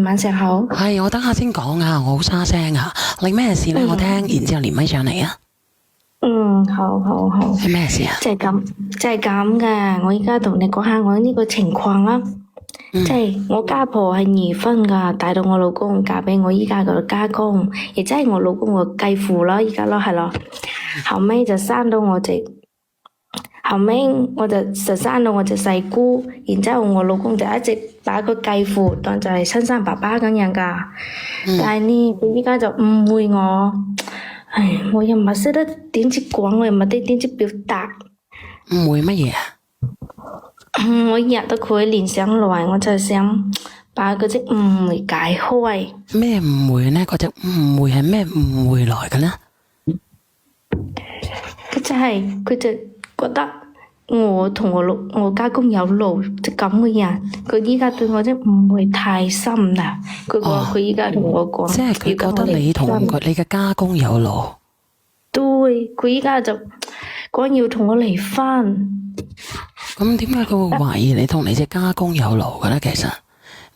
晚上好。係，我等下先講啊，我好沙聲啊。你咩事咧？我聽，然之後連咪上嚟啊。好好好。係咩事啊？即係咁嘅。我而家同你講下我呢個情況啦。即係我家婆係二婚噶，帶到我老公嫁俾我依家個家公，亦即係我老公個繼父咯，依家咯係咯。後尾就生到我隻，後尾我就生到我隻細姑，然之後我老公就一直把個繼父當就係親生爸爸咁樣噶。但係呢，佢依家就誤會我。唉，我又唔係識得點知講，我又唔係點知表達。誤會乜嘢啊？我入到佢聯想來，我就想把嗰隻誤會解開。咩誤會呢？嗰隻誤會係咩誤會來嘅呢？佢就覺得我同我家公有路，就咁嘅人。佢依家對我啲誤會太深啦。佢依家同我講，即係佢覺得你同你嘅家公有路。對，佢依家就講要同我離婚。咁點解佢會懷疑你同你隻家公有路嘅咧？其實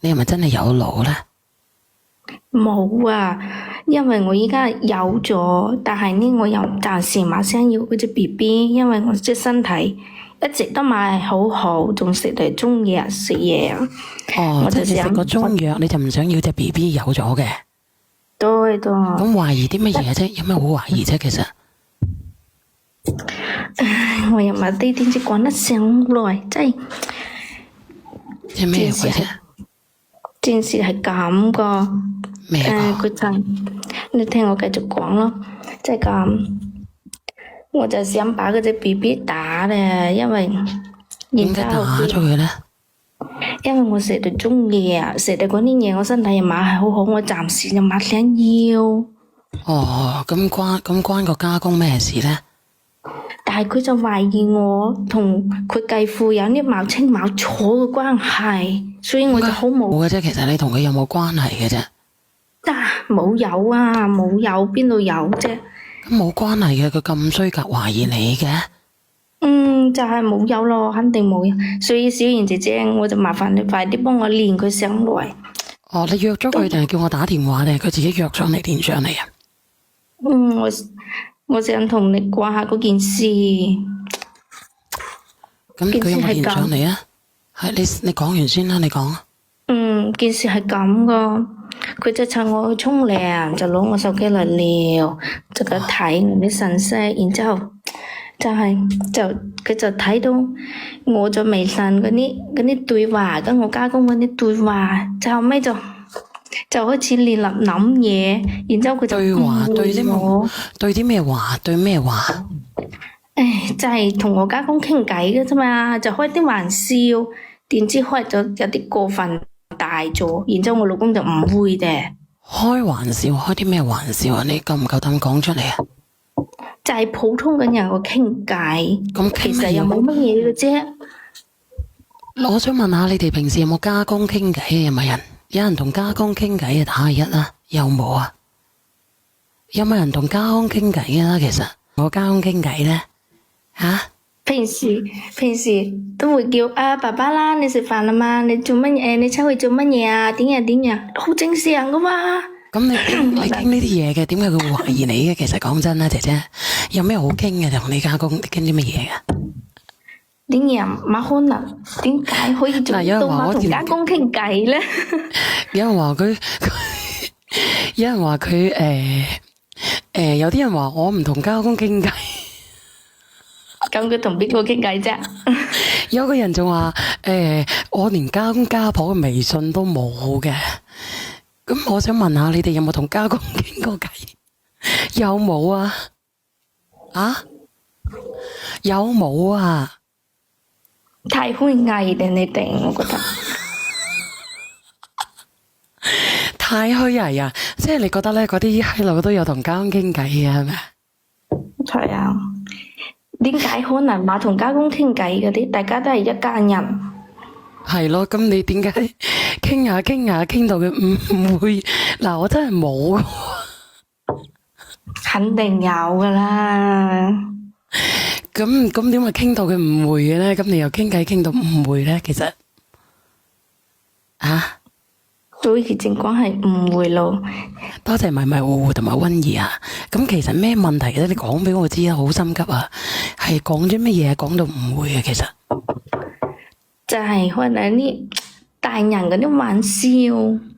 你係咪真係有路咧？冇啊，因為我依家有咗，但係呢，我又暫時馬上要嗰隻 BB，因為我隻身體一直都買好好，仲食嚟中藥食嘢啊。哦，即係你食個中藥，你就唔想要隻 BB 有咗嘅？對。咁懷疑啲乜嘢啫？有咩好懷疑啫？其實我又唔係啲點知講得上來，即係咩鬼啫？件事係咁個。咩個？你聽我繼續講咯，即係咁，我就想把嗰隻 BB 打咧，因為點解打咗佢咧？因為我食到中藥，食到嗰啲嘢，我身體又唔係好好，我暫時就唔想要。哦，咁關個家公咩事咧？但係佢就懷疑我同佢繼父有啲冇清冇楚嘅關係，所以我就好冇嘅啫。其實你同佢有冇關係嘅啫？冇有啊，冇有邊度有啫？咁冇關係嘅，佢咁衰格懷疑你嘅？就係冇有咯，肯定冇有。所以小妍姐姐，我就麻煩你快啲幫我連佢上來。哦，你約咗佢定係叫我打電話定係佢自己約上嚟連上嚟啊？我想同你講下嗰件事。咁佢有冇連上嚟啊？係你講完先啦，你講。件事係咁噶，佢就趁我去沖涼，就攞我手機嚟撩，就咁睇我啲信息，然之後佢就睇到我咗微信嗰啲對話，跟我家公嗰啲對話，就後尾就開始練立諗嘢，然之後佢就對話對啲咩話？對咩話？就係同我家公傾偈嘅啫嘛，就開啲玩笑，點知開咗有啲過分大咗，然之後我老公就唔會嘅。開玩笑，開啲咩玩笑啊？你夠唔夠膽講出嚟啊？就係普通嘅人個傾偈，咁其實又冇乜嘢嘅啫。我想問下你哋平時有冇家公傾偈啊？有人同家公傾偈啊？打下一啦，有冇啊？有冇人同家公傾偈啊？其實我家公傾偈咧，平時都會叫爸爸啦，你食飯啦嘛？你做乜嘢？你出去做乜嘢啊？點呀？好正常噶嘛。咁你傾呢啲嘢嘅，點解佢會懷疑你嘅？其實講真啦，姐姐，有咩好傾嘅？同你家公傾啲乜嘢啊？點樣冇可能？點解可以做到我同家公傾偈咧？有人話佢，有人話佢，有啲人話我唔同家公傾偈。咁佢同邊個傾偈啫？有個人就話，我連家公家婆嘅微信都冇嘅。咁我想問下你哋有冇同家公傾過偈？有冇啊？有冇啊？太虛偽嘅你哋，我覺得太虛偽啊！即係你覺得咧，嗰啲閪佬都有同家公傾偈嘅係咪？係啊，點解可能話同家公傾偈嗰啲，大家都係一家人？係咯，咁你點解傾下傾到佢唔會？嗱，我真係冇，肯定有噶啦。咁點解傾到佢誤會嘅咧？咁你又傾偈傾到誤會咧？其實對嘅情況係誤會咯。多謝迷迷糊糊同埋溫怡啊！咁其實咩問題咧？你講俾我知啊，好心急啊！係講咗乜嘢講到誤會啊？其實就係可能啲大人嗰啲玩笑，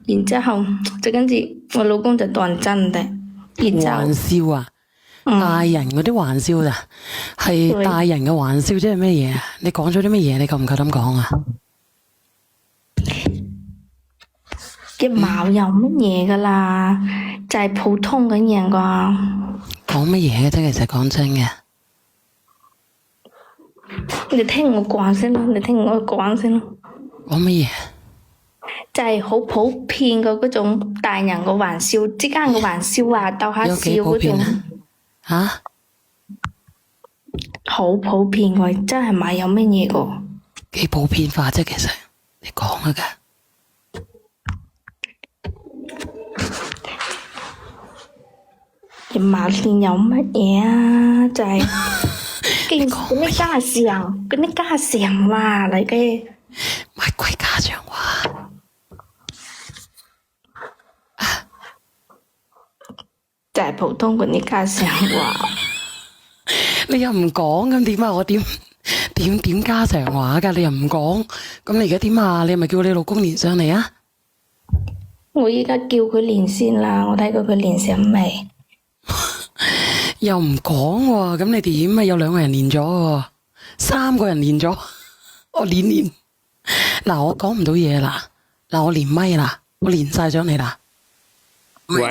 然之後就跟住我老公就當真嘅，然之後玩笑啊，大人嗰啲玩笑咋？係大人嘅玩笑，即係咩嘢啊？你講咗啲乜嘢？你夠唔夠膽講啊？嘅毛有乜嘢噶啦？就係普通咁樣啩。講乜嘢嘅啫？其實講真嘅，你聽我講先咯，你聽我講先咯。講乜嘢？就係好普遍嘅嗰種大人嘅玩笑之間嘅玩笑啊，逗下有笑幾普遍嗰種，啊？嚇？好普遍嘅，真係咪有乜嘢個？幾普遍化啫？其實你講啊㗎。人馬線有乜嘢啊？就係嗰啲家常，嗰啲家常話嚟嘅。乜鬼家長話？就係普通嗰啲家常話。你又唔講咁點啊？我點家常話㗎？你又唔講，咁你而家點啊？你係咪叫你老公連上嚟啊？我依家叫佢連先啦，我睇過佢連上未？又唔講喎，咁你點啊？有兩個人連咗喎，3個人連咗，我連。嗱，我講唔到嘢啦，嗱，我連咪啦，我連晒咗你啦。喂。